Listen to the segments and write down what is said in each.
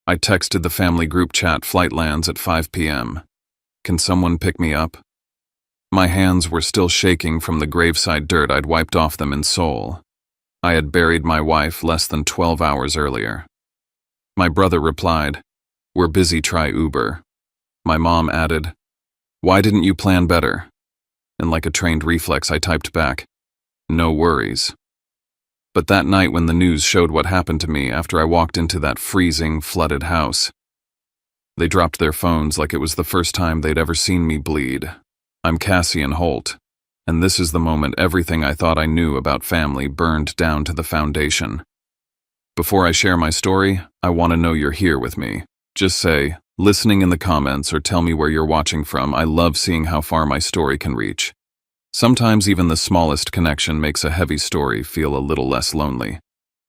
I texted the family group chat flight lands at 5 p.m. Can someone pick me up? My hands were still shaking from the graveside dirt I'd wiped off them in Seoul. I had buried my wife less than 12 hours earlier. My brother replied, "We're busy, try Uber." My mom added, "Why didn't you plan better?" And like a trained reflex, I typed back, "No worries." But that night when the news showed what happened to me after I walked into that freezing, flooded house, they dropped their phones like it was the first time they'd ever seen me bleed. I'm Cassian Holt, and this is the moment everything I thought I knew about family burned down to the foundation. Before I share my story, I want to know you're here with me. Just say, listening in the comments, or tell me where you're watching from. I love seeing how far my story can reach. Sometimes even the smallest connection makes a heavy story feel a little less lonely.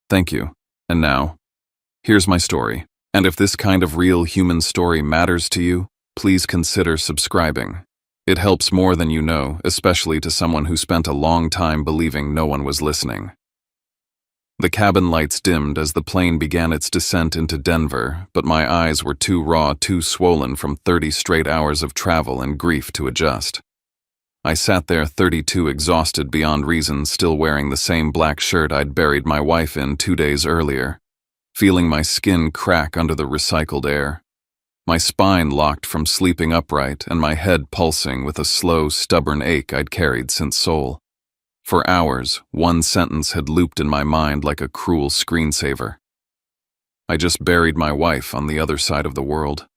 Thank you. And now, here's my story. And if this kind of real human story matters to you, please consider subscribing. It helps more than you know, especially to someone who spent a long time believing no one was listening. The cabin lights dimmed as the plane began its descent into Denver, but my eyes were too raw, too swollen from 30 straight hours of travel and grief to adjust. I sat there 32 exhausted beyond reason, still wearing the same black shirt I'd buried my wife in 2 days earlier, feeling my skin crack under the recycled air. My spine locked from sleeping upright and my head pulsing with a slow, stubborn ache I'd carried since Seoul. For hours, one sentence had looped in my mind like a cruel screensaver. I just buried my wife on the other side of the world.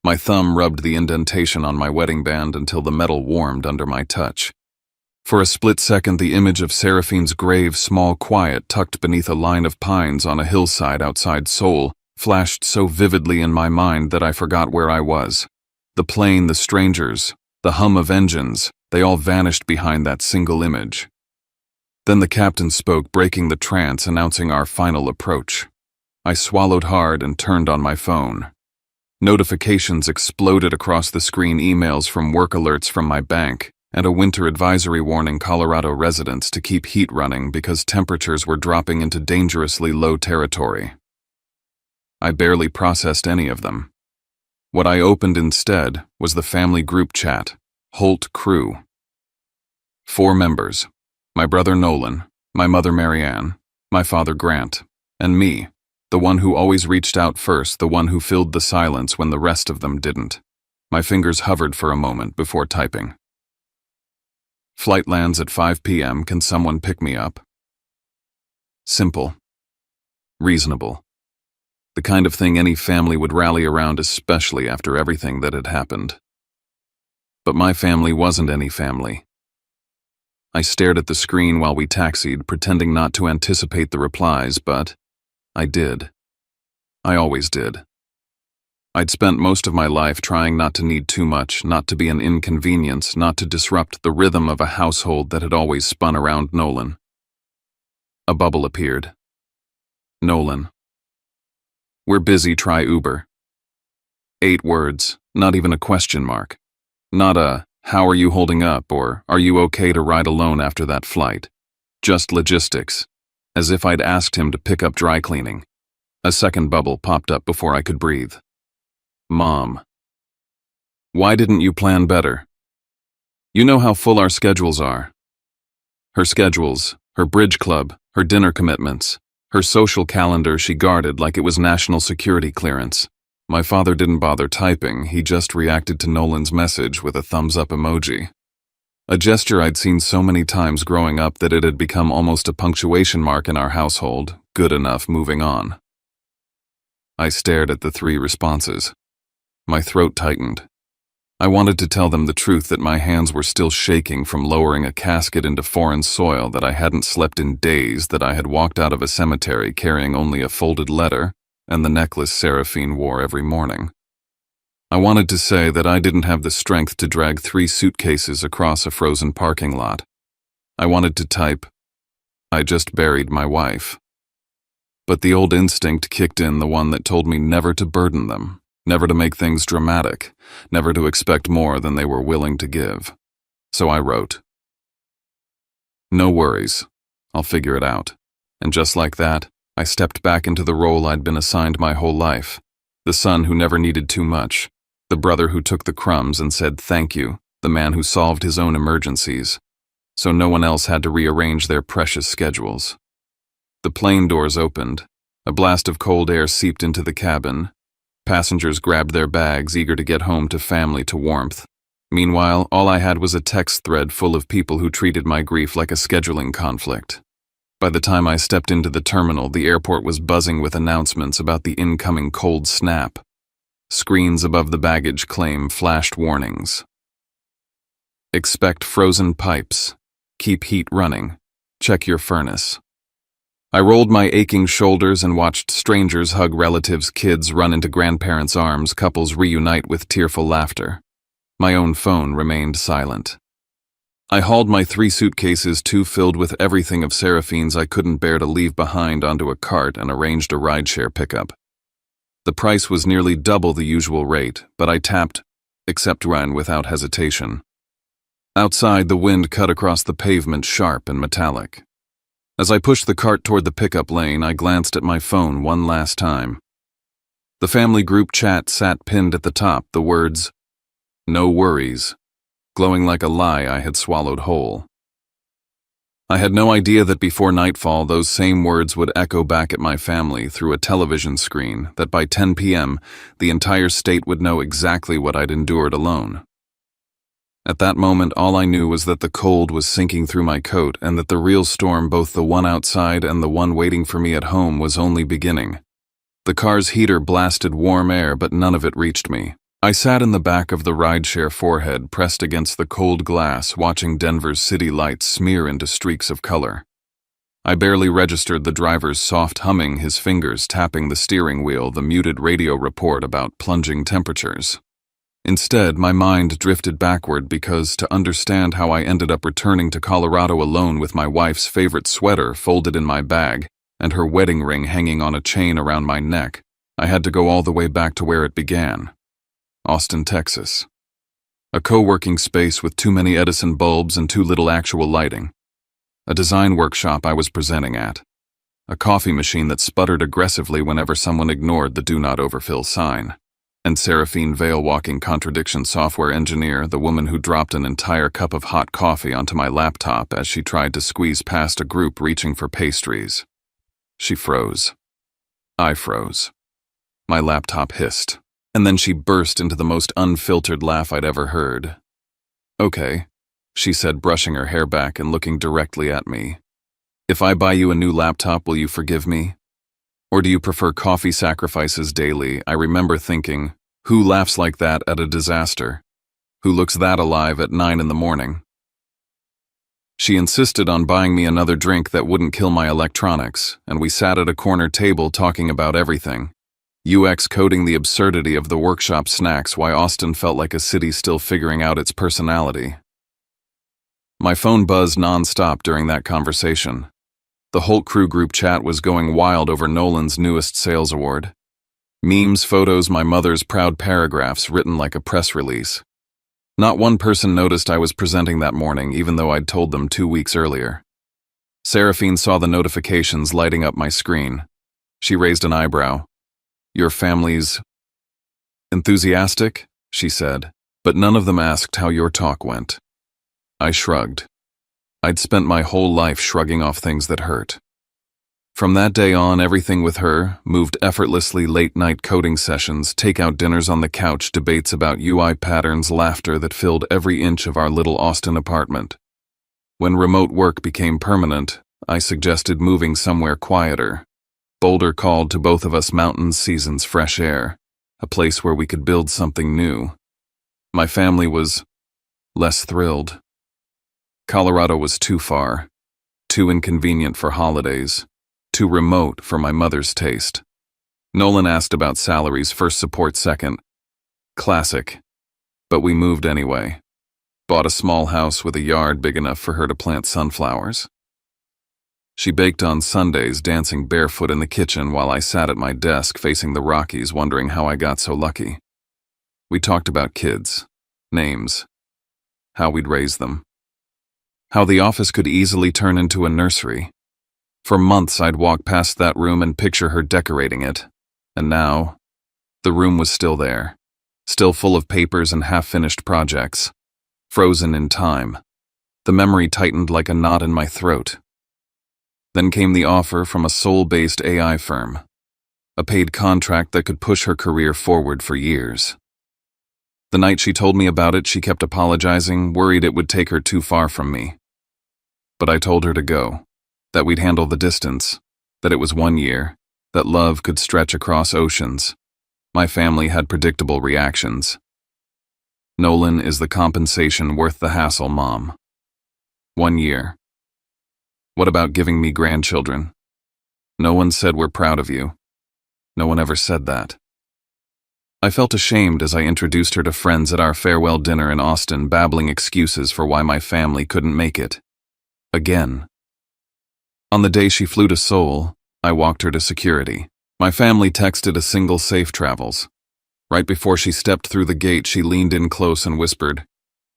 My thumb rubbed the indentation on my wedding band until the metal warmed under my touch. For a split second, the image of Seraphine's grave, small, quiet, tucked beneath a line of pines on a hillside outside Seoul, flashed so vividly in my mind that I forgot where I was. The plane, the strangers, the hum of engines, they all vanished behind that single image. Then the captain spoke, breaking the trance, announcing our final approach. I swallowed hard and turned on my phone. Notifications exploded across the screen, emails from work, alerts from my bank, and a winter advisory warning Colorado residents to keep heat running because temperatures were dropping into dangerously low territory. I barely processed any of them. What I opened instead was the family group chat, Holt Crew. 4 members, my brother Nolan, my mother Marianne, my father Grant, and me, the one who always reached out first, the one who filled the silence when the rest of them didn't. My fingers hovered for a moment before typing. Flight lands at 5 p.m. Can someone pick me up? Simple. Reasonable. The kind of thing any family would rally around, especially after everything that had happened. But my family wasn't any family. I stared at the screen while we taxied, pretending not to anticipate the replies, but I did. I always did. I'd spent most of my life trying not to need too much, not to be an inconvenience, not to disrupt the rhythm of a household that had always spun around Nolan. A bubble appeared. Nolan. We're busy, try Uber. 8 words, not even a question mark. Not a, how are you holding up, or are you okay to ride alone after that flight? Just logistics, as if I'd asked him to pick up dry cleaning. A second bubble popped up before I could breathe. Mom. Why didn't you plan better? You know how full our schedules are. Her schedules, her bridge club, her dinner commitments, her social calendar she guarded like it was national security clearance. My father didn't bother typing, he just reacted to Nolan's message with a thumbs-up emoji. A gesture I'd seen so many times growing up that it had become almost a punctuation mark in our household. Good enough, moving on. I stared at the 3 responses. My throat tightened. I wanted to tell them the truth, that my hands were still shaking from lowering a casket into foreign soil, that I hadn't slept in days, that I had walked out of a cemetery carrying only a folded letter and the necklace Seraphine wore every morning. I wanted to say that I didn't have the strength to drag 3 suitcases across a frozen parking lot. I wanted to type, I just buried my wife. But the old instinct kicked in, the one that told me never to burden them, never to make things dramatic, never to expect more than they were willing to give. So I wrote, no worries, I'll figure it out. And just like that, I stepped back into the role I'd been assigned my whole life. The son who never needed too much. The brother who took the crumbs and said thank you. The man who solved his own emergencies, so no one else had to rearrange their precious schedules. The plane doors opened. A blast of cold air seeped into the cabin. Passengers grabbed their bags, eager to get home to family, to warmth. Meanwhile, all I had was a text thread full of people who treated my grief like a scheduling conflict. By the time I stepped into the terminal, the airport was buzzing with announcements about the incoming cold snap. Screens above the baggage claim flashed warnings. Expect frozen pipes. Keep heat running. Check your furnace. I rolled my aching shoulders and watched strangers hug relatives, kids run into grandparents' arms, couples reunite with tearful laughter. My own phone remained silent. I hauled my 3 suitcases, 2 filled with everything of Seraphine's I couldn't bear to leave behind, onto a cart and arranged a rideshare pickup. The price was nearly double the usual rate, but I tapped accept run without hesitation. Outside, the wind cut across the pavement, sharp and metallic. As I pushed the cart toward the pickup lane, I glanced at my phone one last time. The family group chat sat pinned at the top, the words, "No worries," glowing like a lie I had swallowed whole. I had no idea that before nightfall those same words would echo back at my family through a television screen, that by 10 p.m. the entire state would know exactly what I'd endured alone. At that moment, all I knew was that the cold was sinking through my coat and that the real storm, both the one outside and the one waiting for me at home, was only beginning. The car's heater blasted warm air, but none of it reached me. I sat in the back of the rideshare, forehead pressed against the cold glass, watching Denver's city lights smear into streaks of color. I barely registered the driver's soft humming, his fingers tapping the steering wheel, the muted radio report about plunging temperatures. Instead, my mind drifted backward, because to understand how I ended up returning to Colorado alone with my wife's favorite sweater folded in my bag and her wedding ring hanging on a chain around my neck, I had to go all the way back to where it began. Austin, Texas. A co-working space with too many Edison bulbs and too little actual lighting. A design workshop I was presenting at. A coffee machine that sputtered aggressively whenever someone ignored the "Do Not Overfill" sign. And Seraphine Vale, walking contradiction software engineer, the woman who dropped an entire cup of hot coffee onto my laptop as she tried to squeeze past a group reaching for pastries. She froze. I froze. My laptop hissed, and then she burst into the most unfiltered laugh I'd ever heard. "Okay," she said, brushing her hair back and looking directly at me. "If I buy you a new laptop, will you forgive me? Or do you prefer coffee sacrifices daily?" I remember thinking, who laughs like that at a disaster? Who looks that alive at 9 in the morning? She insisted on buying me another drink that wouldn't kill my electronics, and we sat at a corner table talking about everything. UX coding the absurdity of the workshop snacks, why Austin felt like a city still figuring out its personality. My phone buzzed non-stop during that conversation. The whole crew group chat was going wild over Nolan's newest sales award. Memes, photos, my mother's proud paragraphs written like a press release. Not one person noticed I was presenting that morning, even though I'd told them 2 weeks earlier. Seraphine saw the notifications lighting up my screen. She raised an eyebrow. "Your family's enthusiastic," she said, "but none of them asked how your talk went." I shrugged. I'd spent my whole life shrugging off things that hurt. From that day on, everything with her moved effortlessly: late-night coding sessions, takeout dinners on the couch, debates about UI patterns, laughter that filled every inch of our little Austin apartment. When remote work became permanent, I suggested moving somewhere quieter. Boulder called to both of us: mountains, seasons, fresh air, a place where we could build something new. My family was less thrilled. Colorado was too far, too inconvenient for holidays, too remote for my mother's taste. Nolan asked about salaries, first, support second. Classic. But we moved anyway. Bought a small house with a yard big enough for her to plant sunflowers. She baked on Sundays, dancing barefoot in the kitchen while I sat at my desk facing the Rockies, wondering how I got so lucky. We talked about kids, names, how we'd raise them. How the office could easily turn into a nursery. For months I'd walk past that room and picture her decorating it. And now, the room was still there, still full of papers and half-finished projects, frozen in time. The memory tightened like a knot in my throat. Then came the offer from a Seoul-based AI firm, a paid contract that could push her career forward for years. The night she told me about it, she kept apologizing, worried it would take her too far from me. But I told her to go, that we'd handle the distance, that it was 1 year, that love could stretch across oceans. My family had predictable reactions. Nolan is the compensation worth the hassle, Mom. 1 year. What about giving me grandchildren? No one said we're proud of you. No one ever said that. I felt ashamed as I introduced her to friends at our farewell dinner in Austin, babbling excuses for why my family couldn't make it. Again. On the day she flew to Seoul, I walked her to security. My family texted a single safe travels. Right before she stepped through the gate, she leaned in close and whispered,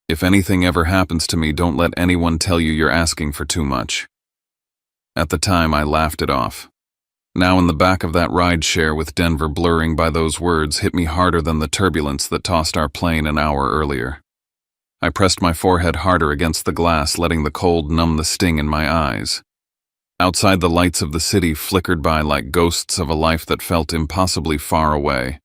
"If anything ever happens to me, don't let anyone tell you you're asking for too much." At the time, I laughed it off. Now in the back of that ride share with Denver blurring by those words hit me harder than the turbulence that tossed our plane an hour earlier. I pressed my forehead harder against the glass, letting the cold numb the sting in my eyes. Outside, the lights of the city flickered by like ghosts of a life that felt impossibly far away.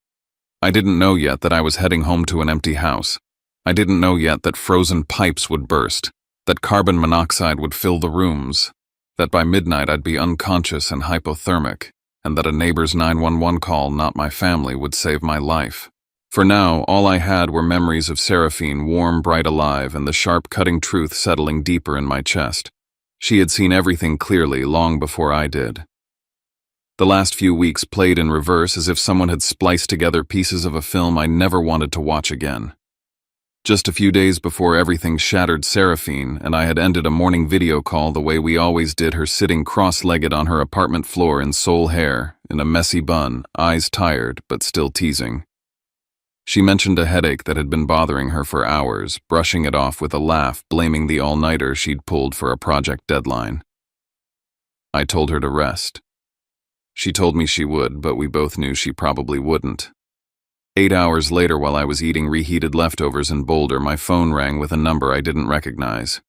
I didn't know yet that I was heading home to an empty house. I didn't know yet that frozen pipes would burst, that carbon monoxide would fill the rooms, that by midnight I'd be unconscious and hypothermic, and that a neighbor's 911 call, not my family, would save my life. For now, all I had were memories of Seraphine, warm, bright, alive, and the sharp, cutting truth settling deeper in my chest. She had seen everything clearly long before I did. The last few weeks played in reverse, as if someone had spliced together pieces of a film I never wanted to watch again. Just a few days before everything shattered, Seraphine and I had ended a morning video call the way we always did, her sitting cross-legged on her apartment floor in Seoul hair, in a messy bun, eyes tired but still teasing. She mentioned a headache that had been bothering her for hours, brushing it off with a laugh, blaming the all-nighter she'd pulled for a project deadline. I told her to rest. She told me she would, but we both knew she probably wouldn't. 8 hours later, while I was eating reheated leftovers in Boulder, my phone rang with a number I didn't recognize.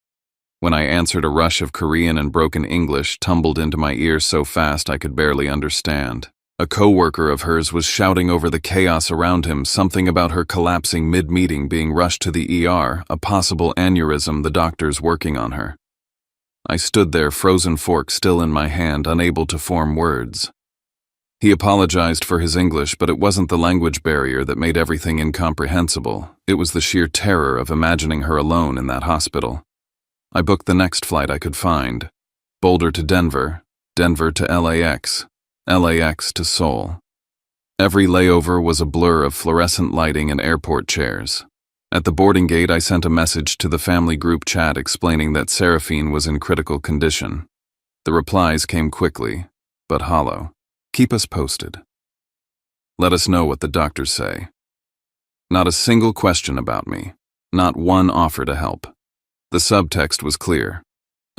When I answered, a rush of Korean and broken English tumbled into my ears so fast I could barely understand. A co-worker of hers was shouting over the chaos around him, something about her collapsing mid-meeting, being rushed to the ER, a possible aneurysm, the doctors working on her. I stood there, frozen fork still in my hand, unable to form words. He apologized for his English, but it wasn't the language barrier that made everything incomprehensible. It was the sheer terror of imagining her alone in that hospital. I booked the next flight I could find. Boulder to Denver, Denver to LAX, LAX to Seoul. Every layover was a blur of fluorescent lighting and airport chairs. At the boarding gate, I sent a message to the family group chat explaining that Seraphine was in critical condition. The replies came quickly, but hollow. Keep us posted. Let us know what the doctors say. Not a single question about me. Not one offer to help. The subtext was clear.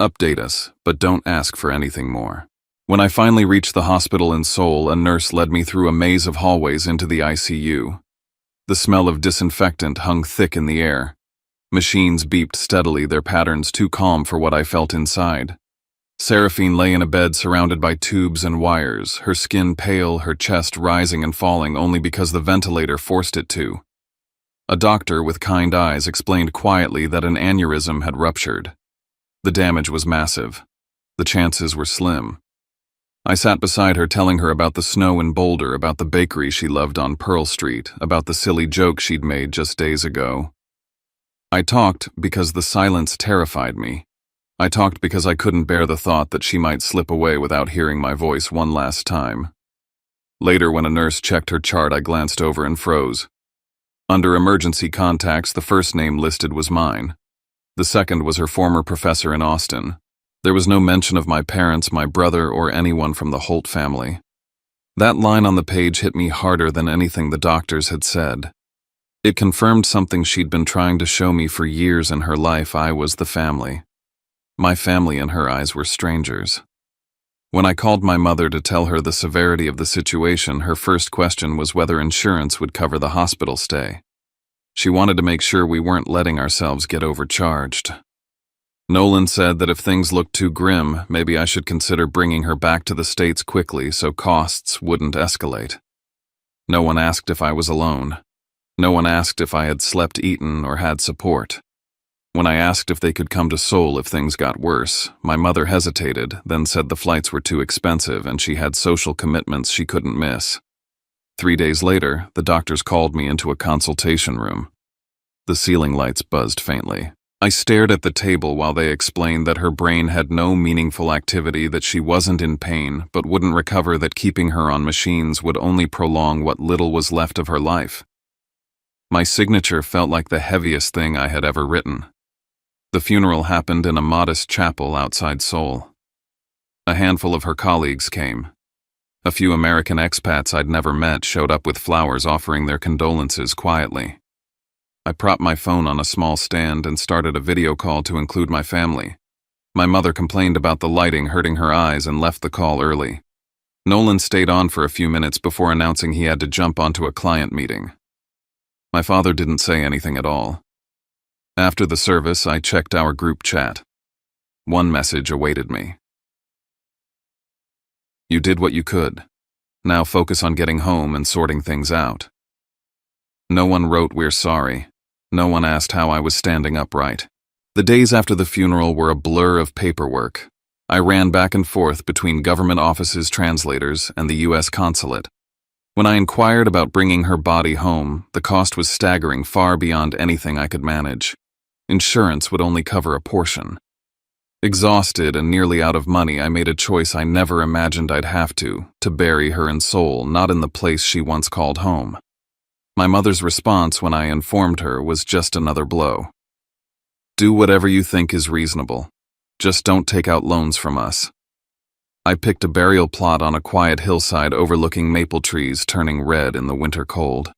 Update us, but don't ask for anything more. When I finally reached the hospital in Seoul, a nurse led me through a maze of hallways into the ICU. The smell of disinfectant hung thick in the air. Machines beeped steadily, their patterns too calm for what I felt inside. Seraphine lay in a bed surrounded by tubes and wires, her skin pale, her chest rising and falling only because the ventilator forced it to. A doctor with kind eyes explained quietly that an aneurysm had ruptured. The damage was massive. The chances were slim. I sat beside her, telling her about the snow in Boulder, about the bakery she loved on Pearl Street, about the silly joke she'd made just days ago. I talked because the silence terrified me. I talked because I couldn't bear the thought that she might slip away without hearing my voice one last time. Later, when a nurse checked her chart, I glanced over and froze. Under emergency contacts, the first name listed was mine. The second was her former professor in Austin. There was no mention of my parents, my brother, or anyone from the Holt family. That line on the page hit me harder than anything the doctors had said. It confirmed something she'd been trying to show me for years in her life. I was the family. My family in her eyes were strangers. When I called my mother to tell her the severity of the situation, her first question was whether insurance would cover the hospital stay. She wanted to make sure we weren't letting ourselves get overcharged. Nolan said that if things looked too grim, maybe I should consider bringing her back to the States quickly so costs wouldn't escalate. No one asked if I was alone. No one asked if I had slept, eaten, or had support. When I asked if they could come to Seoul if things got worse, my mother hesitated, then said the flights were too expensive and she had social commitments she couldn't miss. 3 days later, the doctors called me into a consultation room. The ceiling lights buzzed faintly. I stared at the table while they explained that her brain had no meaningful activity, that she wasn't in pain but wouldn't recover, that keeping her on machines would only prolong what little was left of her life. My signature felt like the heaviest thing I had ever written. The funeral happened in a modest chapel outside Seoul. A handful of her colleagues came. A few American expats I'd never met showed up with flowers, offering their condolences quietly. I propped my phone on a small stand and started a video call to include my family. My mother complained about the lighting hurting her eyes and left the call early. Nolan stayed on for a few minutes before announcing he had to jump onto a client meeting. My father didn't say anything at all. After the service, I checked our group chat. One message awaited me. "You did what you could. Now focus on getting home and sorting things out." No one wrote "We're sorry." No one asked how I was standing upright. The days after the funeral were a blur of paperwork. I ran back and forth between government offices, translators, and the U.S. consulate. When I inquired about bringing her body home, the cost was staggering, far beyond anything I could manage. Insurance would only cover a portion. Exhausted and nearly out of money, I made a choice I never imagined I'd have to bury her in Seoul, not in the place she once called home. My mother's response when I informed her was just another blow. "Do whatever you think is reasonable. Just don't take out loans from us." I picked a burial plot on a quiet hillside overlooking maple trees turning red in the winter cold.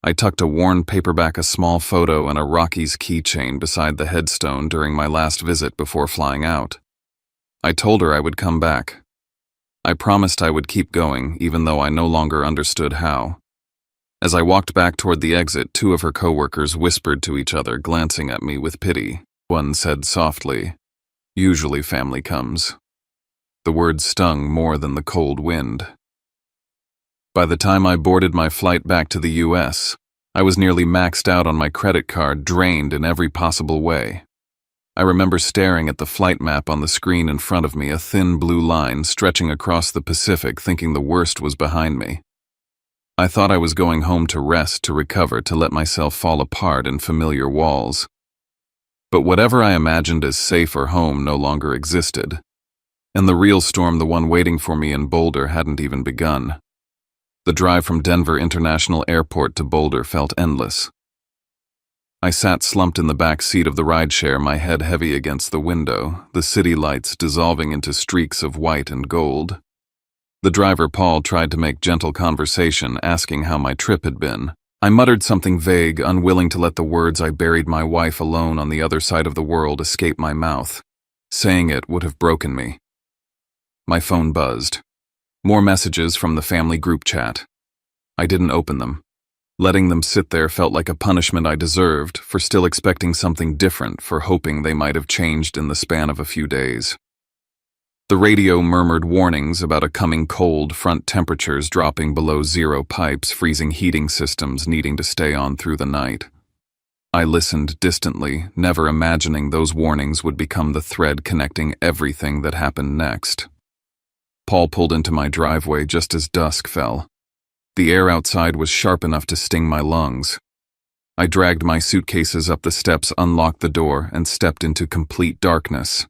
I tucked a worn paperback, a small photo, and a Rockies keychain beside the headstone during my last visit before flying out. I told her I would come back. I promised I would keep going, even though I no longer understood how. As I walked back toward the exit, 2 of her coworkers whispered to each other, glancing at me with pity. One said softly, "Usually family comes." The words stung more than the cold wind. By the time I boarded my flight back to the U.S., I was nearly maxed out on my credit card, drained in every possible way. I remember staring at the flight map on the screen in front of me, a thin blue line stretching across the Pacific, thinking the worst was behind me. I thought I was going home to rest, to recover, to let myself fall apart in familiar walls. But whatever I imagined as safe or home no longer existed. And the real storm, the one waiting for me in Boulder, hadn't even begun. The drive from Denver International Airport to Boulder felt endless. I sat slumped in the back seat of the rideshare, my head heavy against the window, the city lights dissolving into streaks of white and gold. The driver, Paul, tried to make gentle conversation, asking how my trip had been. I muttered something vague, unwilling to let the words "I buried my wife alone on the other side of the world" escape my mouth. Saying it would have broken me. My phone buzzed. More messages from the family group chat. I didn't open them. Letting them sit there felt like a punishment I deserved for still expecting something different, for hoping they might have changed in the span of a few days. The radio murmured warnings about a coming cold front, temperatures dropping below zero, pipes freezing, heating systems needing to stay on through the night. I listened distantly, never imagining those warnings would become the thread connecting everything that happened next. Paul pulled into my driveway just as dusk fell. The air outside was sharp enough to sting my lungs. I dragged my suitcases up the steps, unlocked the door, and stepped into complete darkness.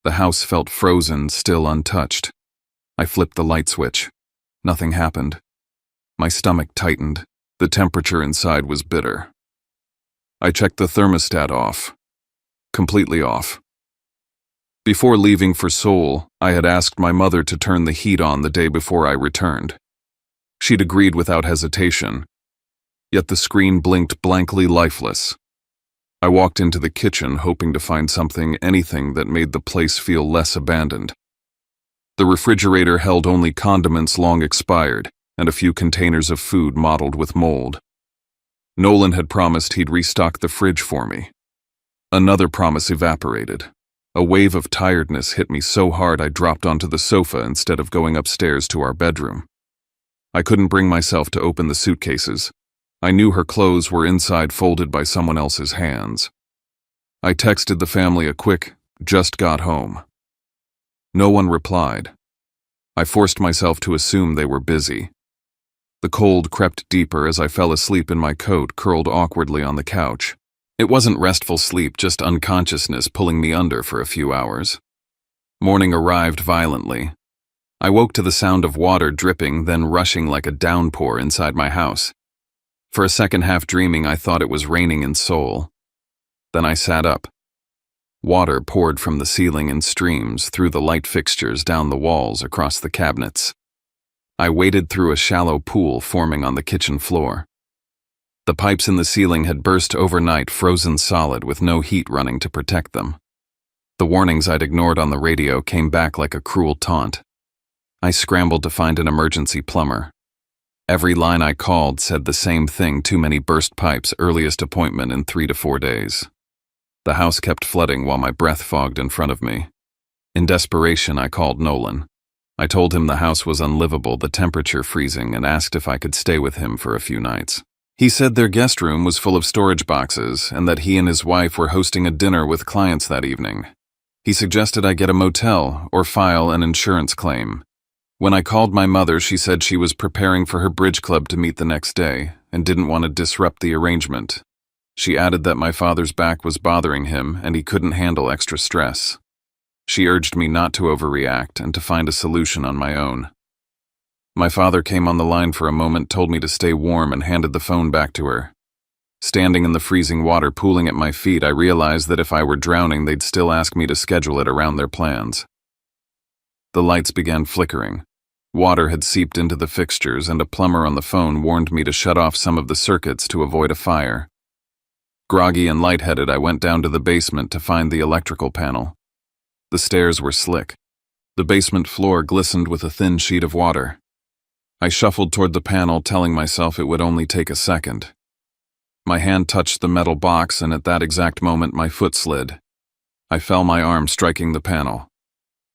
The house felt frozen, still untouched. I flipped the light switch. Nothing happened. My stomach tightened. The temperature inside was bitter. I checked the thermostat off. Completely off. Before leaving for Seoul, I had asked my mother to turn the heat on the day before I returned. She'd agreed without hesitation, yet the screen blinked blankly, lifeless. I walked into the kitchen, hoping to find something, anything that made the place feel less abandoned. The refrigerator held only condiments long expired and a few containers of food mottled with mold. Nolan had promised he'd restock the fridge for me. Another promise evaporated. A wave of tiredness hit me so hard I dropped onto the sofa instead of going upstairs to our bedroom. I couldn't bring myself to open the suitcases. I knew her clothes were inside folded by someone else's hands. I texted the family a quick, "Just got home." No one replied. I forced myself to assume they were busy. The cold crept deeper as I fell asleep in my coat, curled awkwardly on the couch. It wasn't restful sleep, just unconsciousness pulling me under for a few hours. Morning arrived violently. I woke to the sound of water dripping, then rushing like a downpour inside my house. For a second, half dreaming, I thought it was raining in Seoul. Then I sat up. Water poured from the ceiling in streams, through the light fixtures, down the walls, across the cabinets. I waded through a shallow pool forming on the kitchen floor. The pipes in the ceiling had burst overnight, frozen solid with no heat running to protect them. The warnings I'd ignored on the radio came back like a cruel taunt. I scrambled to find an emergency plumber. Every line I called said the same thing: too many burst pipes, earliest appointment in 3 to 4 days. The house kept flooding while my breath fogged in front of me. In desperation, I called Nolan. I told him the house was unlivable, the temperature freezing, and asked if I could stay with him for a few nights. He said their guest room was full of storage boxes and that he and his wife were hosting a dinner with clients that evening. He suggested I get a motel or file an insurance claim. When I called my mother, she said she was preparing for her bridge club to meet the next day and didn't want to disrupt the arrangement. She added that my father's back was bothering him and he couldn't handle extra stress. She urged me not to overreact and to find a solution on my own. My father came on the line for a moment, told me to stay warm, and handed the phone back to her. Standing in the freezing water pooling at my feet, I realized that if I were drowning, they'd still ask me to schedule it around their plans. The lights began flickering. Water had seeped into the fixtures, and a plumber on the phone warned me to shut off some of the circuits to avoid a fire. Groggy and lightheaded, I went down to the basement to find the electrical panel. The stairs were slick. The basement floor glistened with a thin sheet of water. I shuffled toward the panel, telling myself it would only take a second. My hand touched the metal box, and at that exact moment my foot slid. I fell, my arm striking the panel.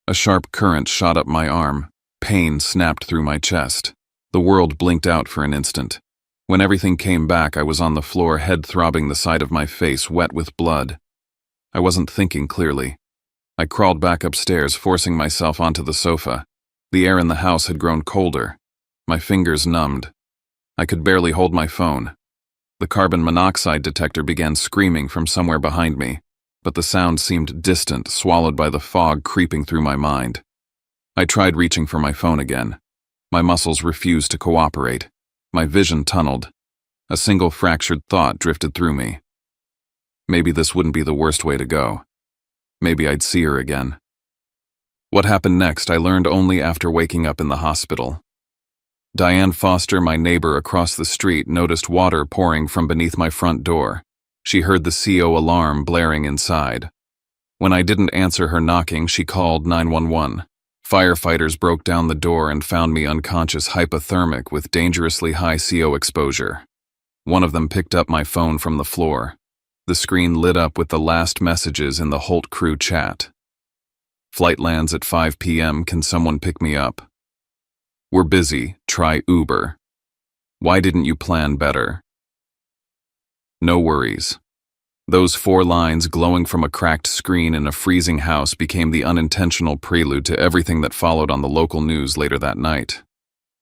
A sharp current shot up my arm. Pain snapped through my chest. The world blinked out for an instant. When everything came back, I was on the floor, head throbbing, the side of my face wet with blood. I wasn't thinking clearly. I crawled back upstairs, forcing myself onto the sofa. The air in the house had grown colder. My fingers numbed. I could barely hold my phone. The carbon monoxide detector began screaming from somewhere behind me, but the sound seemed distant, swallowed by the fog creeping through my mind. I tried reaching for my phone again. My muscles refused to cooperate. My vision tunneled. A single fractured thought drifted through me. Maybe this wouldn't be the worst way to go. Maybe I'd see her again. What happened next, I learned only after waking up in the hospital. Diane Foster, my neighbor across the street, noticed water pouring from beneath my front door. She heard the CO alarm blaring inside. When I didn't answer her knocking, she called 911. Firefighters broke down the door and found me unconscious, hypothermic, with dangerously high CO exposure. One of them picked up my phone from the floor. The screen lit up with the last messages in the Holt crew chat. Flight lands at 5 p.m. Can someone pick me up? We're busy. Try Uber. Why didn't you plan better? No worries. Those 4 lines glowing from a cracked screen in a freezing house became the unintentional prelude to everything that followed on the local news later that night.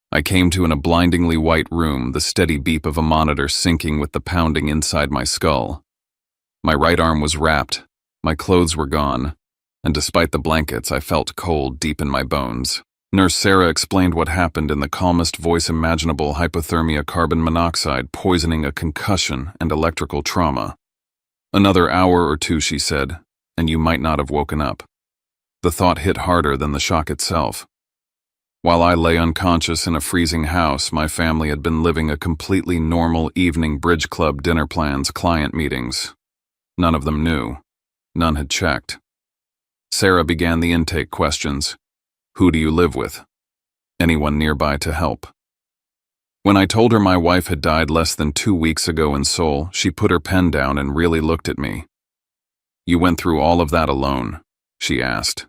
I came to in a blindingly white room, the steady beep of a monitor syncing with the pounding inside my skull. My right arm was wrapped, my clothes were gone, and despite the blankets, I felt cold deep in my bones. Nurse Sarah explained what happened in the calmest voice imaginable: hypothermia, carbon monoxide, poisoning, a concussion, and electrical trauma. Another hour or 2, she said, and you might not have woken up. The thought hit harder than the shock itself. While I lay unconscious in a freezing house, my family had been living a completely normal evening: bridge club, dinner plans, client meetings. None of them knew. None had checked. Sarah began the intake questions. Who do you live with? Anyone nearby to help? When I told her my wife had died less than 2 weeks ago in Seoul, she put her pen down and really looked at me. You went through all of that alone? She asked.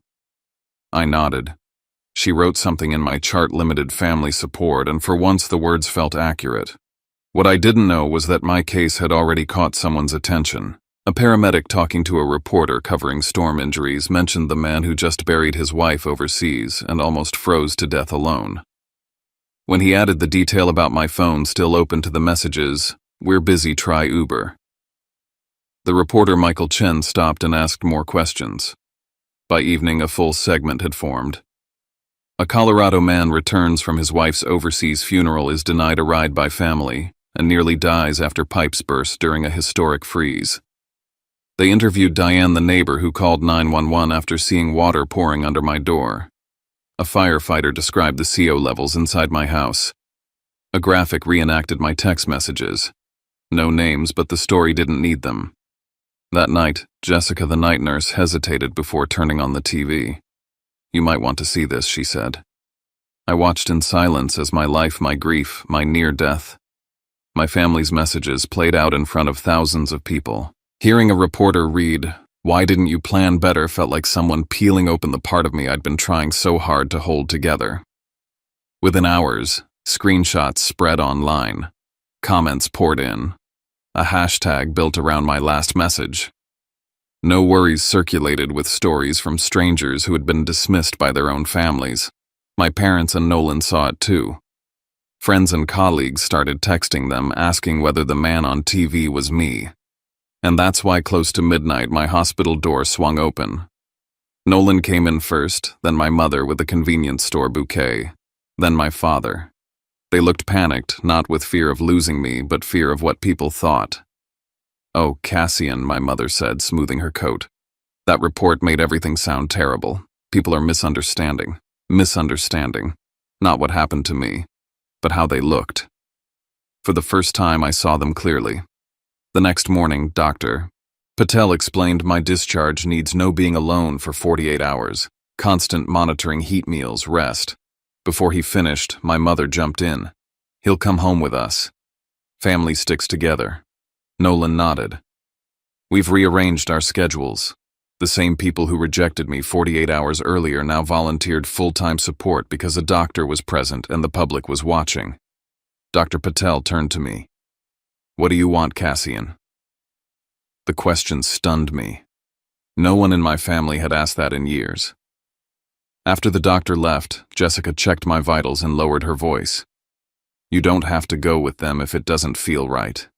I nodded. She wrote something in my chart limited family support, and for once the words felt accurate. What I didn't know was that my case had already caught someone's attention. A paramedic talking to a reporter covering storm injuries mentioned the man who just buried his wife overseas and almost froze to death alone. When he added the detail about my phone still open to the messages, "We're busy, try Uber." The reporter Michael Chen stopped and asked more questions. By evening, a full segment had formed. A Colorado man returns from his wife's overseas funeral, is denied a ride by family, and nearly dies after pipes burst during a historic freeze. They interviewed Diane, the neighbor who called 911 after seeing water pouring under my door. A firefighter described the CO levels inside my house. A graphic reenacted my text messages. No names, but the story didn't need them. That night, Jessica, the night nurse, hesitated before turning on the TV. You might want to see this, she said. I watched in silence as my life, my grief, my near death, my family's messages played out in front of thousands of people. Hearing a reporter read, "Why didn't you plan better?" felt like someone peeling open the part of me I'd been trying so hard to hold together. Within hours, screenshots spread online. Comments poured in. A hashtag built around my last message. No worries circulated with stories from strangers who had been dismissed by their own families. My parents and Nolan saw it too. Friends and colleagues started texting them, asking whether the man on TV was me. And that's why close to midnight my hospital door swung open. Nolan came in first, then my mother with a convenience store bouquet, then my father. They looked panicked, not with fear of losing me, but fear of what people thought. "Oh, Cassian," my mother said, smoothing her coat. "That report made everything sound terrible. People are misunderstanding. Misunderstanding. Not what happened to me, but how they looked." For the first time, I saw them clearly. The next morning, Dr. Patel explained my discharge needs no being alone for 48 hours, constant monitoring, heat meals, rest. Before he finished, my mother jumped in. "He'll come home with us. Family sticks together." Nolan nodded. "We've rearranged our schedules. The same people who rejected me 48 hours earlier now volunteered full-time support because a doctor was present and the public was watching." Dr. Patel turned to me. "What do you want, Cassian?" The question stunned me. No one in my family had asked that in years. After the doctor left, Jessica checked my vitals and lowered her voice. "You don't have to go with them if it doesn't feel right.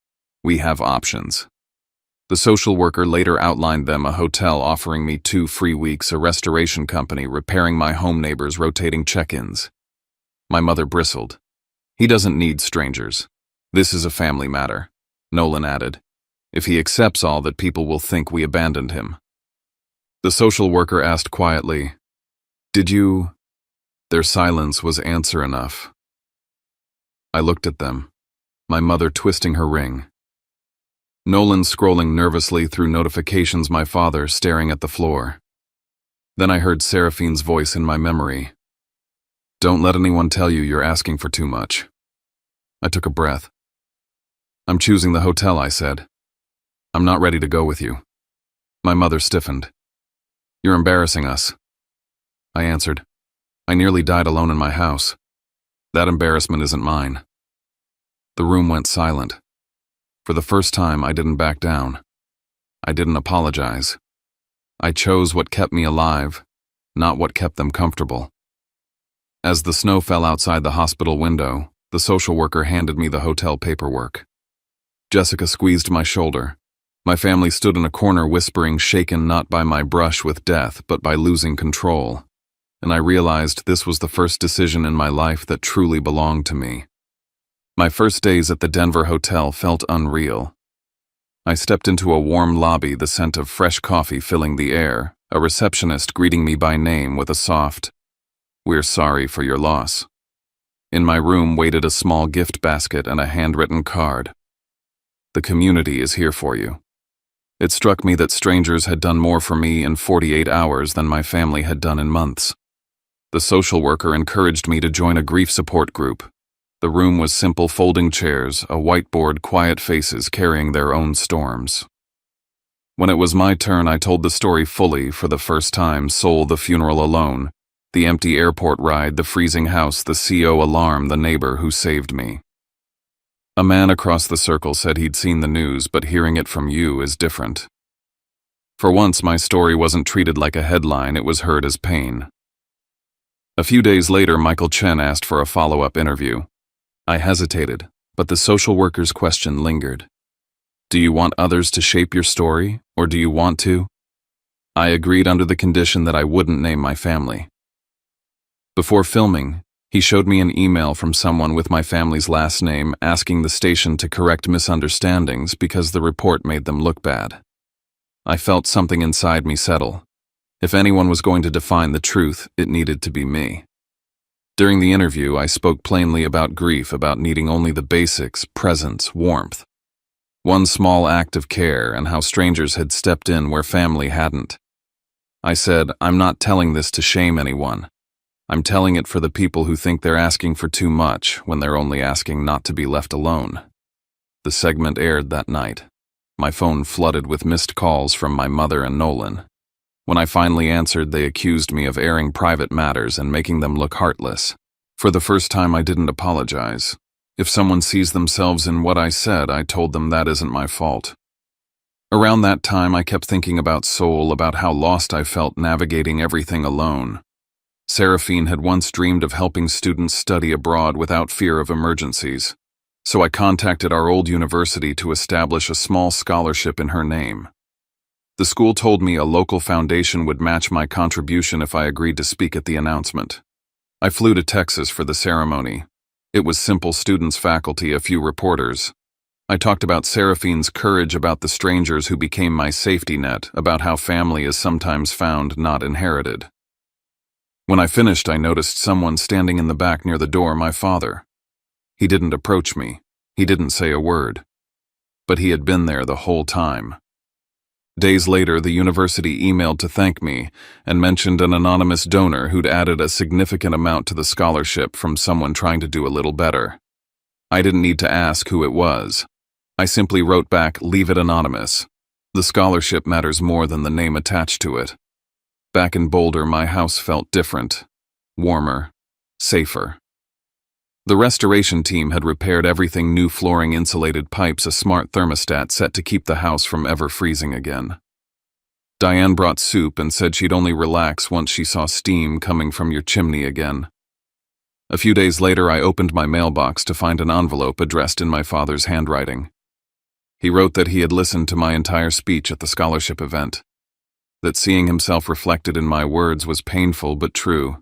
We have options." The social worker later outlined them: a hotel offering me 2 free weeks, a restoration company repairing my home neighbor's rotating check-ins. My mother bristled. "He doesn't need strangers. This is a family matter," Nolan added. "If he accepts all that, people will think we abandoned him." The social worker asked quietly, "Did you—" Their silence was answer enough. I looked at them, my mother twisting her ring. Nolan scrolling nervously through notifications, my father staring at the floor. Then I heard Seraphine's voice in my memory. "Don't let anyone tell you you're asking for too much." I took a breath. "I'm choosing the hotel," I said. "I'm not ready to go with you." My mother stiffened. "You're embarrassing us." I answered. "I nearly died alone in my house. That embarrassment isn't mine." The room went silent. For the first time, I didn't back down. I didn't apologize. I chose what kept me alive, not what kept them comfortable. As the snow fell outside the hospital window, the social worker handed me the hotel paperwork. Jessica squeezed my shoulder. My family stood in a corner whispering, shaken not by my brush with death, but by losing control. And I realized this was the first decision in my life that truly belonged to me. My first days at the Denver hotel felt unreal. I stepped into a warm lobby, the scent of fresh coffee filling the air, a receptionist greeting me by name with a soft, "We're sorry for your loss." In my room waited a small gift basket and a handwritten card. "The community is here for you." It struck me that strangers had done more for me in 48 hours than my family had done in months. The social worker encouraged me to join a grief support group. The room was simple folding chairs, a whiteboard, quiet faces carrying their own storms. When it was my turn, I told the story fully for the first time: Seoul, the funeral alone, the empty airport ride, the freezing house, the CO alarm, the neighbor who saved me. A man across the circle said he'd seen the news, but hearing it from you is different. For once, my story wasn't treated like a headline, it was heard as pain. A few days later, Michael Chen asked for a follow-up interview. I hesitated, but the social worker's question lingered. Do you want others to shape your story, or do you want to? I agreed under the condition that I wouldn't name my family. Before filming, he showed me an email from someone with my family's last name asking the station to correct misunderstandings because the report made them look bad. I felt something inside me settle. If anyone was going to define the truth, it needed to be me. During the interview, I spoke plainly about grief, about needing only the basics: presence, warmth. One small act of care, and how strangers had stepped in where family hadn't. I said, I'm not telling this to shame anyone. I'm telling it for the people who think they're asking for too much when they're only asking not to be left alone. The segment aired that night. My phone flooded with missed calls from my mother and Nolan. When I finally answered, they accused me of airing private matters and making them look heartless. For the first time, I didn't apologize. If someone sees themselves in what I said, I told them that isn't my fault. Around that time, I kept thinking about Seoul, about how lost I felt navigating everything alone. Seraphine had once dreamed of helping students study abroad without fear of emergencies, so I contacted our old university to establish a small scholarship in her name. The school told me a local foundation would match my contribution if I agreed to speak at the announcement. I flew to Texas for the ceremony. It was simple: students, faculty, a few reporters. I talked about Seraphine's courage, about the strangers who became my safety net, about how family is sometimes found, not inherited. When I finished, I noticed someone standing in the back near the door: my father. He didn't approach me. He didn't say a word. But he had been there the whole time. Days later, the university emailed to thank me and mentioned an anonymous donor who'd added a significant amount to the scholarship from someone trying to do a little better. I didn't need to ask who it was. I simply wrote back, leave it anonymous. The scholarship matters more than the name attached to it. Back in Boulder, my house felt different, warmer, safer. The restoration team had repaired everything: new flooring, insulated pipes, a smart thermostat set to keep the house from ever freezing again. Diane brought soup and said she'd only relax once she saw steam coming from your chimney again. A few days later, I opened my mailbox to find an envelope addressed in my father's handwriting. He wrote that he had listened to my entire speech at the scholarship event, that seeing himself reflected in my words was painful but true.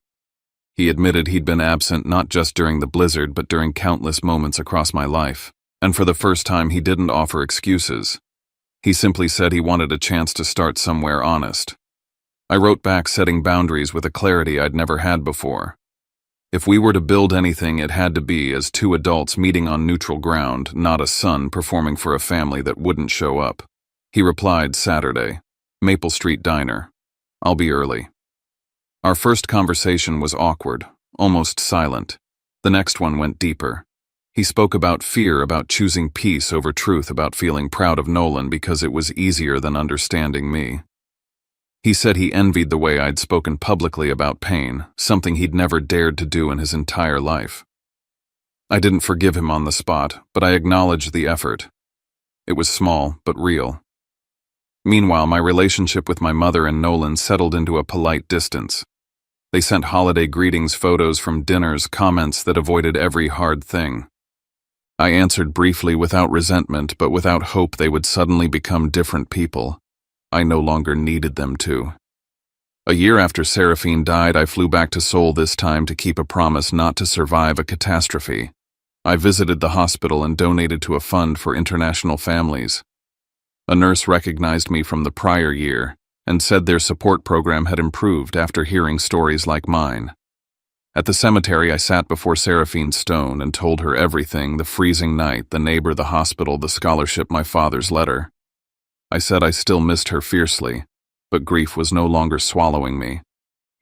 He admitted he'd been absent not just during the blizzard but during countless moments across my life, and for the first time he didn't offer excuses. He simply said he wanted a chance to start somewhere honest. I wrote back, setting boundaries with a clarity I'd never had before. If we were to build anything, it had to be as two adults meeting on neutral ground, not a son performing for a family that wouldn't show up. He replied, Saturday, Maple Street Diner. I'll be early. Our first conversation was awkward, almost silent. The next one went deeper. He spoke about fear, about choosing peace over truth, about feeling proud of Nolan because it was easier than understanding me. He said he envied the way I'd spoken publicly about pain, something he'd never dared to do in his entire life. I didn't forgive him on the spot, but I acknowledged the effort. It was small, but real. Meanwhile, my relationship with my mother and Nolan settled into a polite distance. They sent holiday greetings, photos from dinners, comments that avoided every hard thing. I answered briefly, without resentment, but without hope they would suddenly become different people. I no longer needed them to. A year after Seraphine died, I flew back to Seoul, this time to keep a promise not to survive a catastrophe. I visited the hospital and donated to a fund for international families. A nurse recognized me from the prior year and said their support program had improved after hearing stories like mine. At the cemetery, I sat before Seraphine's stone and told her everything: the freezing night, the neighbor, the hospital, the scholarship, my father's letter. I said I still missed her fiercely, but grief was no longer swallowing me.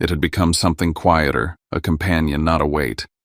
It had become something quieter, a companion, not a weight.